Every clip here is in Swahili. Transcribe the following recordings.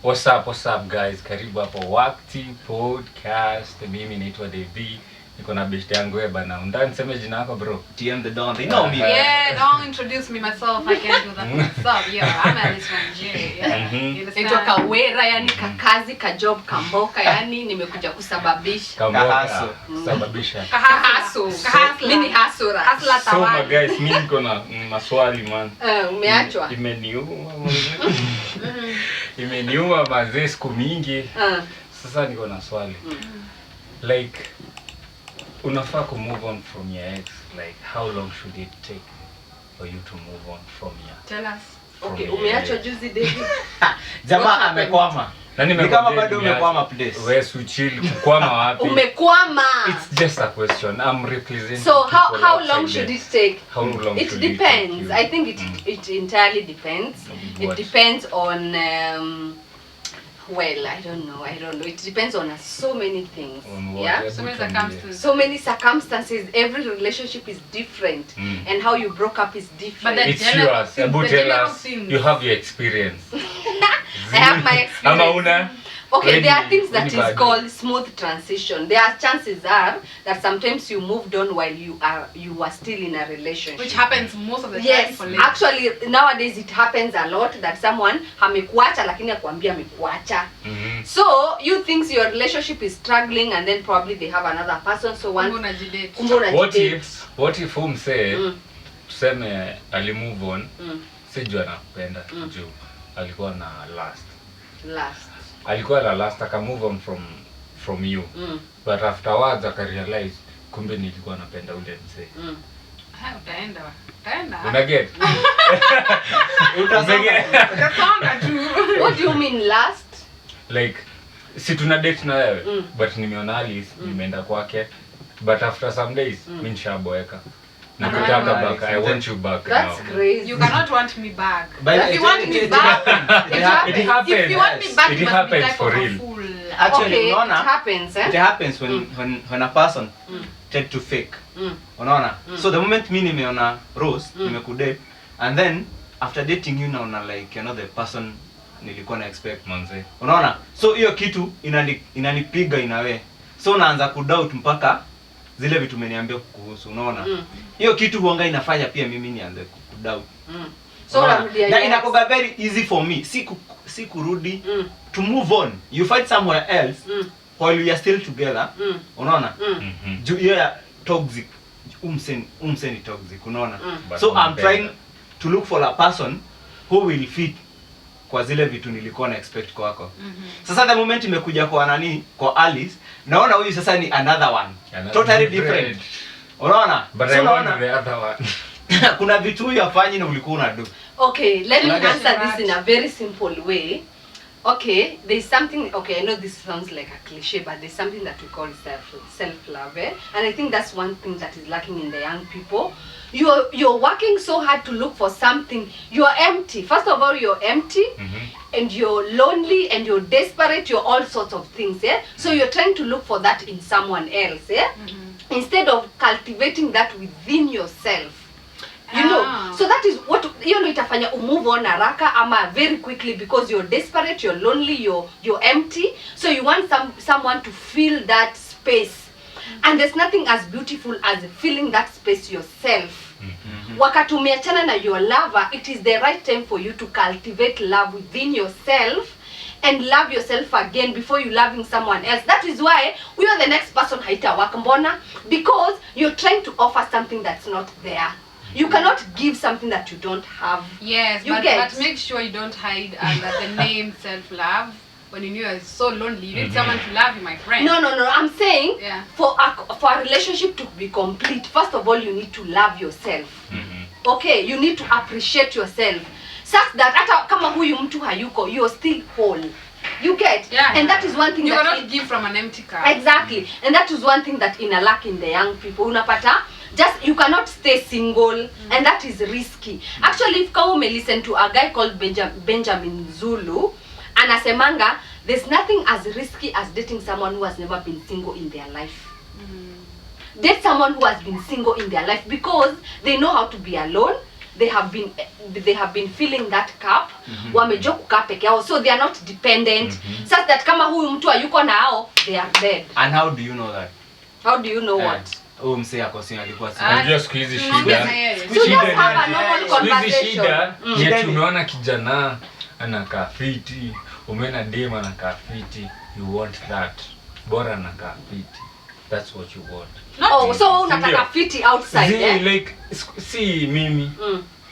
What's up guys? Karibu hapo Wakti Podcast. Mimi naitwa Devi. Niko na best yangu bana. Unataka niseme jina lako bro? TM the Don. They know me. Yeah, don't introduce me myself. I can't do that myself. Yeah, I'm Alice from J. Yeah. Naitwa Kawera, yani kakazi, kajob, kamboka, yani nimekuja kusababisha. Kamboka. Sababisha. Kahaso. Mimi ni hasura. Hasla tawani. So guys, mimi niko na maswali man. Umeachwa? Imeniuma mazee siku mingi. Sasa niko na swali. Like unafaa ku move on from your ex, like how long should it take for you to move on from your? Tell us. Okay, umeachwa juzi David. Jamaa amekwama. Nani kama bado umekwama place. Wewe chill kukwama wapi? Umekwama. It's just a question. I'm representing. So how long should it take? How long it should depends. It I think it entirely depends. It depends on well, I don't know. It depends on so many things. Yeah, so many circumstances. Every relationship is different, and how you broke up is different. But it's yours. Tell us. You have your experience. I have my experience. Okay, there are things that is called smooth transition. There are chances are that sometimes you moved on while you are still in a relationship, which happens most of the time. Yes, actually nowadays it happens a lot that someone amekuacha lakini akwambia amekuacha. So you think your relationship is struggling and then probably they have another person, so one what if say tuseme ali move on sijui anapenda juu alikuwa na last alikuwa la last aka move on from you but afterwards aka realize kumbe nilikuwa napenda ule mzee. Utaenda una get utasonga tu. What do you mean last? Like si tuna date na wewe but nimeona Alice nimeenda kwake but after some days mimi nishaboeka. Nakutaka back. I want you back. That's now. Crazy. You cannot want me back. But if you want me back, it happens. If you want me back, it happens for real. Actually, it happens. It happens when a person tend to fake. Unaona? So the moment mimi nimeona Rose, nimekudate, and then after dating you naona like you know the person nilikuwa na expect manze. Unaona? So hiyo kitu inanipiga inawe. So naanza kudoubt mpaka zile vitu umeniambia kuhusu, unaona? Hiyo kitu huanga inafanya pia mimi nianze kudoubt. So na inakuwa very easy for me si kurudi to move on. You find somewhere else while we are still together. Unaona? Juu hiyo toxic umseni toxic, unaona? So I'm trying to look for a person who will fit kwa zile vitu nilikuwa na expect kwako. Sasa the moment imekuja kwa nani kwa Alice, naona huyu sasa ni another one. Totally different. Unaona? But I want the other one. Kuna vitu huyu afanye na ulikuwa unadu. Okay, let me answer this in a very simple way. Okay, there's something, okay, I know this sounds like a cliche, but there's something that we call self-love, and I think that's one thing that is lacking in the young people. You're working so hard to look for something. You're empty. First of all, you're empty, and you're lonely, and you're desperate. You're all sorts of things, yeah. So you're trying to look for that in someone else, yeah. Instead of cultivating that within yourself. You know, so that is what you know itafanya move on haraka ama very quickly because you're desperate, you're lonely, you're empty, so you want someone to fill that space. And there's nothing as beautiful as filling that space yourself. Wakati umeachana na your lover, it is the right time for you to cultivate love within yourself and love yourself again before you loving someone else. That is why we are the next person haitawaka mbona, because you're trying to offer something that's not there. You cannot give something that you don't have. Yes, but make sure you don't hide under the name self-love. When you are so lonely, you need someone to love you, my friend. No. I'm saying for a relationship to be complete, first of all, you need to love yourself. Okay, you need to appreciate yourself. Such that hata kama huyu mtu hayuko, you are still whole. You get? Yeah. And that is one thing you that cannot give from an empty cup. Exactly. And that is one thing that in a lack in the young people. Unapata, just you cannot stay single, and that is risky. Actually, if kama listen to a guy called Benjamin Zulu, anasemanga, there's nothing as risky as dating someone who has never been single in their life. Date someone who has been single in their life, because they know how to be alone. They have been filling that cup. Wamejua kukaa peke yao, so they are not dependent. Such that kama huyu mtu ayuko nao, they are dead. And how do you know that? How do you know what? Msee akosini alikuwa Unajua siku hizi shida. So just have a normal conversation. Shida ni tumeona kijana anakaa fiti, umeona dem anakaa fiti, you want that. Bora anakaa fiti. That's what you want. Oh, so unataka fiti outside, like see mimi.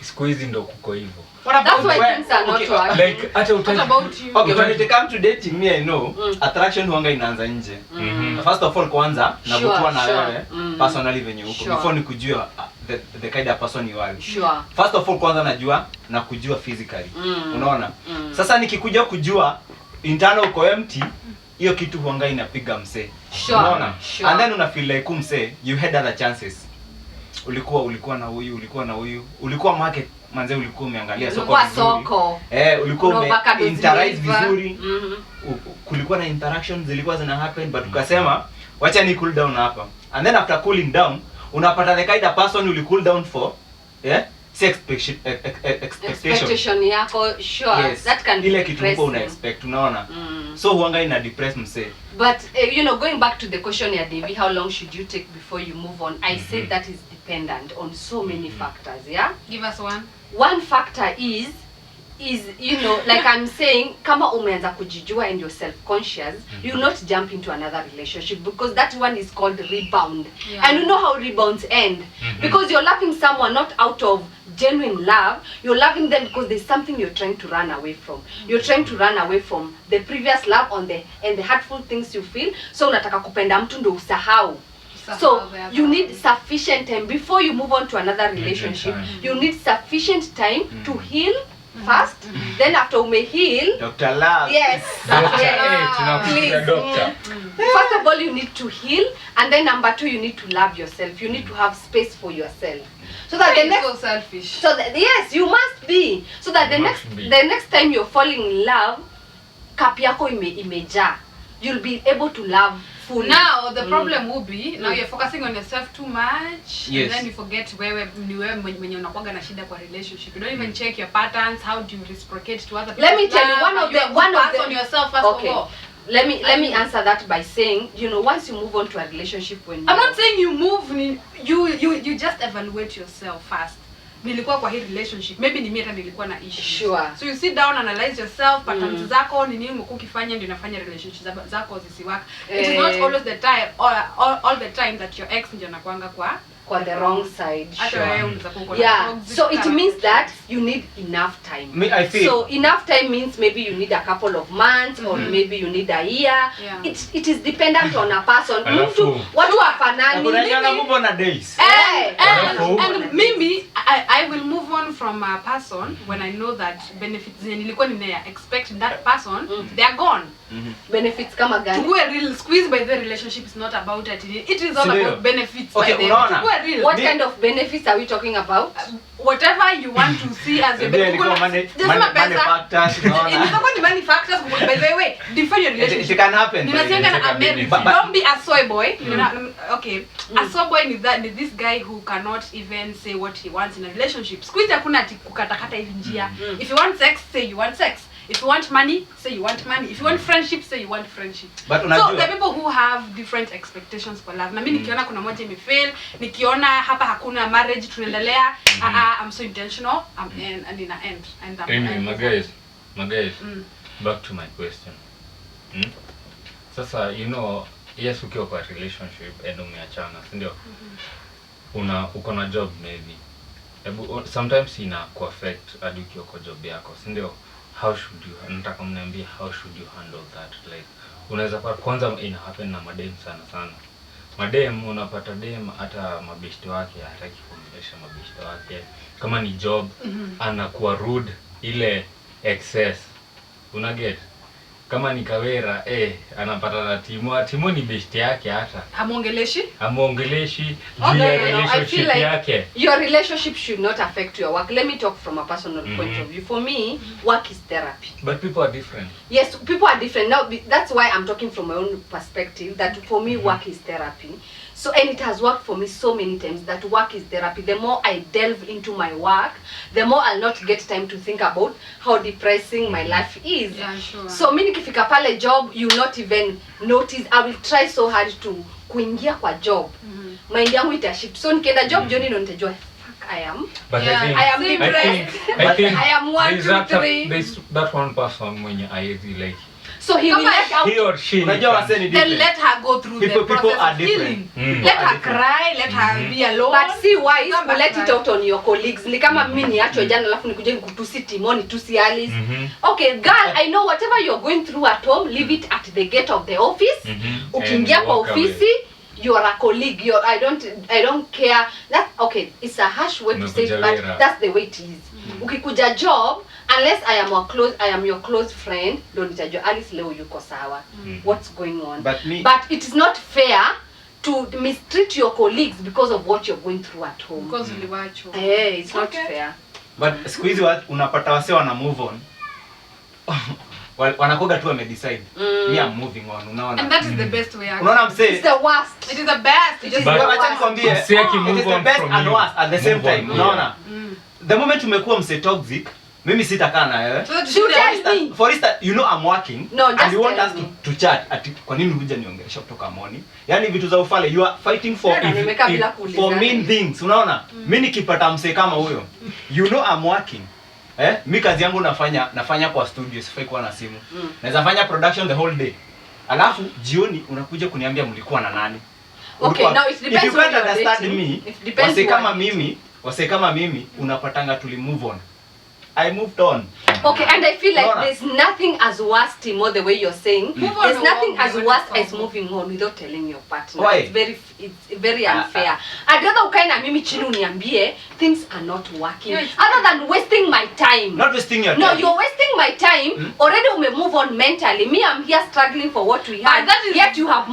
Siku hizi ndo kuko hivyo. That's why things are not working. Like hata What about you? Okay, when it comes to dating, me I know attraction huanga inaanza nje. First of all, kwanza navutiwa na wewe personally venye uko before nikujua the kind of person you are. First of all, kwanza najua na kujua physically. Unaona? Sasa nikikuja kujua internal uko empty, hiyo kitu huanga inapiga msee. Unaona? And then una feel like msee you had other chances. Ulikuwa na huyu, ulikuwa market manze, ulikuwa umeangalia soko. Ulikuwa interact vizuri. Kulikuwa na interactions zilikuwa zina happen, but ukasema wacha ni cool down hapa. And then after cooling down, unapata the kind of person you cool down for, expectation yako, sure, yes. That can be ile kitu uko una expect, unaona. So huanga ina depress mse. But going back to the question ya Devi, how long should you take before you move on? I said that is dependent on so many factors, yeah? Give us one. One factor is like I'm saying, kama umeanza kujijua and you're self-conscious, you not jump into another relationship, because that one is called rebound. And you know how rebounds end. Because you're loving someone not out of genuine love, you're loving them because there's something you're trying to run away from. You're trying to run away from the previous love and the hurtful things you feel. So unataka kupenda mtu ndo usahau. So you need sufficient time before you move on to another relationship. You need sufficient time to heal first. Then after you may heal, Dr. Love. Yes. Please. Doctor. First of all, you need to heal, and then number two, you need to love yourself. You need to have space for yourself. So that so selfish. So that, yes, you must be. So that the next time you're falling in love, cup yako imeja. You'll be able to love fully. Now the problem will be now you're focusing on yourself too much, yes. And then you forget when you're unakuwa na shida kwa relationship. You don't even check your patterns. How do you reciprocate to other people? Let me tell you one of the on yourself first okay. of all. Let me answer that by saying, once you move on to a relationship, I'm not saying you move, you just evaluate yourself first. Nilikuwa kwa hii relationship, maybe ni mimi hata nilikuwa na issues. Sure. So you sit down, analyze yourself, patterns zako ni nini umekuwa ukifanya ndio inafanya relationships zako zisiwork. It is not always the time all the time that your ex ndio anakuanga kwa the wrong side. Sure. Yeah. So it means that you need enough time. I feel. So enough time means maybe you need a couple of months or maybe you need a year. Yeah. It is dependent on a person. Watu wafanani. Kuna move on a days. And maybe I will move on from a person when I know that benefits nilikuwa nina expect in that person they are gone. Benefits kama gani? To go a real squeeze by the relationship is not about it. It is all about benefits. Okay, what kind of benefits are we talking about? Whatever you want to see as a benefit. Money factors. Money factors, by the way, define your relationship. It can happen. Don't be a soy boy. Okay, a soy boy is this guy who cannot even say what he wants in a relationship. Squeeze hakuna ati kukatakata hivi njia. If you want sex, say you want sex. If you want money, say you want money. If you want friendship, say you want friendship. But so there are people who have different expectations for love. Na mimi nikiona kuna moja imefail, nikiona hapa hakuna marriage tunaendelea, I'm so intentional and in the end. Anyway, my guys, back to my question. Sasa, yes, ukiwa kwa relationship and umeachana, ndio? Uko na job maybe. Sometimes ina affect hadi ukiwa kwa job yako, ndio? How should you, nataka mniambie how should you handle that? Like unaweza kwanza ina happen na madem sana. Madem unapata dem hata mabeshte wake hataki kuongelesha mabeshte wake. Kama ni job anakuwa rude, ile excess. Una get? kama ni Kawera anapata na Timo ni best yake hata hamuongeleshi relationship yake. Your relationship should not affect your work. Let me talk from a personal point of view. For me, work is therapy. But people are different. Yes, people are different. Now that's why I'm talking from my own perspective, that for me work is therapy. So, and it has worked for me so many times that work is therapy. The more I delve into my work, the more I'll not get time to think about how depressing my life is. Yeah, sure. So, mimi nikifika pale job, you not even notice. I will try so hard to kuingia kwa job. Mind yangu itashift. So, nikienda job, Johnny ndo nitajua, fuck, I am. But Yeah, I I am depressed. think I am 1, 2, 3. there's that one person when I really like. So he will let out. He or she. Unajua wase ni Then different. let her go through People the process are of different. healing. Let her cry, let her be alone. But see why is Come back let it right. out on your colleagues. Ni kama mimi niachwe jana alafu nikuje nikutusi Timoni, tusi Alice. Okay, girl, I know whatever you're going through at home, leave it at the gate of the office. Ukiingia kwa ofisi, you are a colleague. I don't care. That okay, it's a harsh way to say it, but that's the way it is. Ukikuja job, unless I am your close friend, don't nitajua Alice leo yuko sawa. What's going on? But it is not fair to mistreat your colleagues because of what you're going through at home. Because uliwachwa. It's not fair. But siku hizi unapata wase wana move on. Wanakoga tu wamedecide. Me I'm moving on, unaona. And that is the best way. Unaona mse? It's the worst. It is the best. It is But- the Wacha worst. nikwambie. Mse aki It move is the on best from and you. worst at the same Move on, time, unaona. The moment umekuwa mse toxic, mimi sitakaa na wewe. So that You should tell me. For instance, you know I'm working No, just and you want tell us me. to chat. Ati kwa nini huja niongelesha kutoka morning? Yaani vitu za ufale, you are fighting for Na nimekaa bila kuulizana. for mean things, unaona? Mimi nikipata mse kama huyo, you know I'm working. Mimi kazi yangu nafanya kwa studio, sifai kuwa na simu. Naweza fanya production the whole day. Alafu jioni unakuja kuniambia mlikuwa na nani? Okay, Ulikuwa- now it depends if you can't who you're understand dating. me, It depends wase kama mimi unapatanga tuli move on. I moved on. Okay, and I feel like Laura. there's nothing as worse, Timo, the way you're saying. Move on There's or nothing walk as away worse when as it's over. moving on without telling your partner. Why? It's very unfair. I'd rather ukae na mimi chini uniambie things are not working. Yeah, it's Other than wasting my time. Not wasting your No, time. you're wasting my time. Already we move on mentally. Me, I'm here struggling for what we had. that is- Yet you have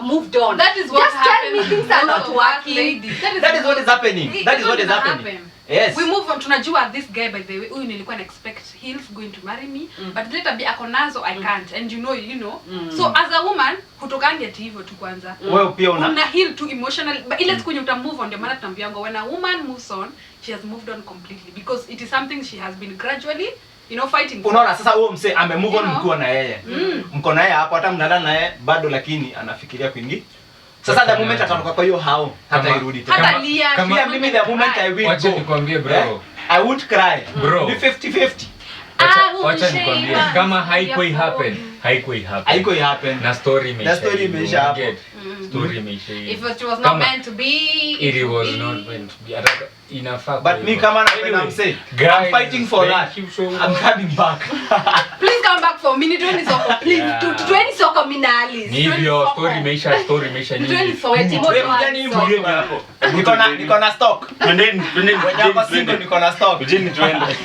moved on. That is what Just tell me happens. things are Most not of us working. ladies. That is what is happening. That is what is gonna happening. happen. Yes. We move on. Tunajua this guy, by the way, huyu nilikuwa na expect he's going to marry me, but later be ako nazo I can't, and you know. So as a woman hutokange ati hivyo tu kwanza. Wewe pia Una heal to emotional, but ile siku uta move on, ndio maana tunaambianga when a woman moves on, she has moved on completely because it is something she has been gradually fighting for. Unaona sasa huo mse ame move on You know? mkiwa na yeye. Mko na yeye hapo hata mnadana na yeye bado, lakini anafikiria kwingi. Sasa the moment atatoka kwa hiyo hao hata irudi tena. Hata lia. Pia mimi the moment I will Wacha go. nikwambie bro. I won't cry. Bro. Ni 50-50. Wacha nikwambie kama haikuwa happen. Haiko happen. Na story imeisha. Na story imeisha hapo. Story imeisha. If it was not meant to be, It was not meant to be. Hata inafaa. But me kama napenda mse, I'm fighting for that. I'm coming back. please come back for me. Nitweni soko, please. Yeah. Tutueni soko minalis. Ni hivyo story imeisha nyingi. Nitweni soko. Wewe mjani mjeni hapo. Niko na stock. Twendeni Wenye wako single niko na stock. twende.